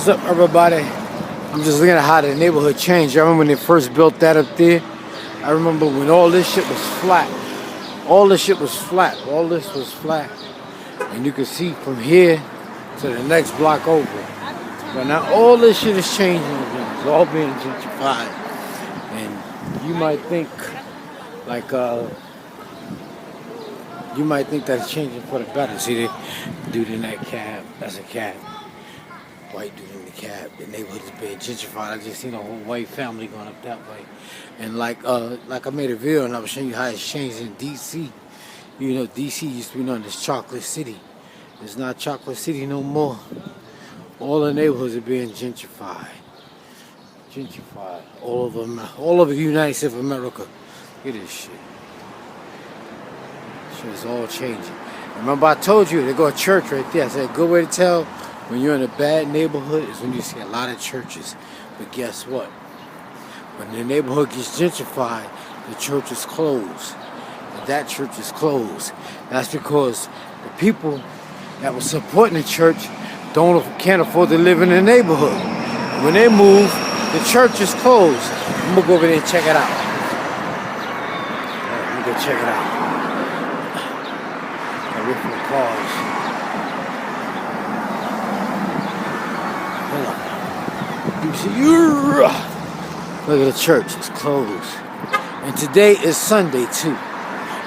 What's up, everybody? I'm just looking at how the neighborhood changed. I remember when they first built that up there. I remember when all this shit was flat. All this shit was flat. All this was flat. And you could see from here to the next block over. But now all this shit is changing again. It's all being gentrified. And you might think like that it's changing for the better. See the dude in that cab, that's a cab. White dude in the cab. The neighborhood is being gentrified. I just seen a whole white family going up that way. And like I made a video and I was showing you how it's changed in DC. You know, DC used to be known as Chocolate City. It's not Chocolate City no more. All the neighborhoods are being gentrified. Gentrified. All over the United States of America. Look at this shit. Shit is all changing. Remember I told you, they go to church right there. I said a good way to tell when you're in a bad neighborhood is when you see a lot of churches. But guess what? When the neighborhood gets gentrified, the church is closed. And that church is closed. That's because the people that were supporting the church can't afford to live in the neighborhood. When they move, the church is closed. I'm gonna go over there and check it out. Let me go check it out. I wait for the cars. You see, look at the church, it's closed. And today is Sunday too.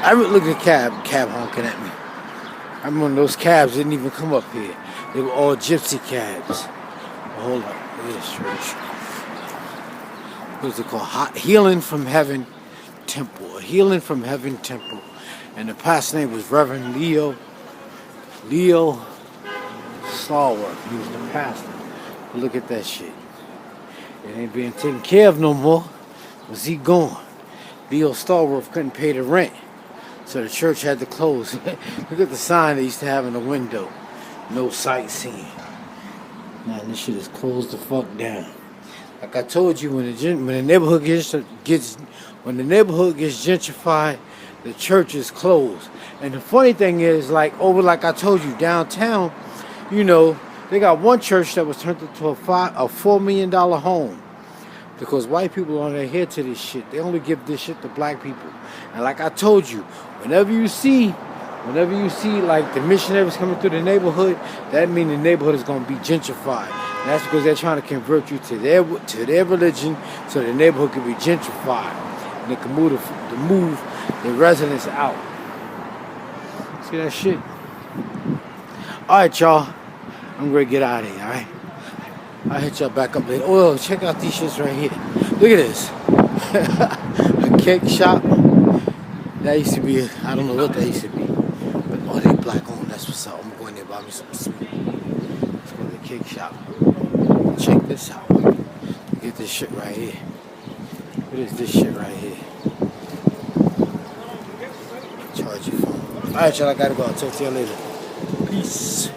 I look at the cab honking at me. I remember when those cabs didn't even come up here. They were all gypsy cabs. Hold up, look at this church. What's it called? Healing from Heaven Temple. A Healing from Heaven Temple. And the pastor's name was Reverend Leo Stallworth. He was the pastor. But look at that shit. It ain't being taken care of no more. Was he gone? Leo Stallworth couldn't pay the rent. So the church had to close. Look at the sign they used to have in the window. No sightseeing. Now this shit is closed the fuck down. Like I told you, when the neighborhood gets gentrified, the church is closed. And the funny thing is, like I told you, downtown, you know, they got one church that was turned into a $4 million home. Because white people aren't adhere to this shit. They only give this shit to black people. And like I told you, whenever you see like the missionaries coming through the neighborhood, that means the neighborhood is going to be gentrified. And that's because they're trying to convert you to their religion, so the neighborhood can be gentrified and they can move the residents out. See that shit? All right, y'all. I'm going to get out of here, all right? I'll hit y'all back up later. Oh, check out these shits right here. Look at this. A cake shop. That used to be, I don't know what that used to be. But, oh, they black owned. That's what's up. I'm going there to buy me something sweet. Let's go to the cake shop. Check this out. Look at this shit right here. What is this shit right here? Charge your phone. All right, y'all. I got to go. I'll talk to y'all later. Peace.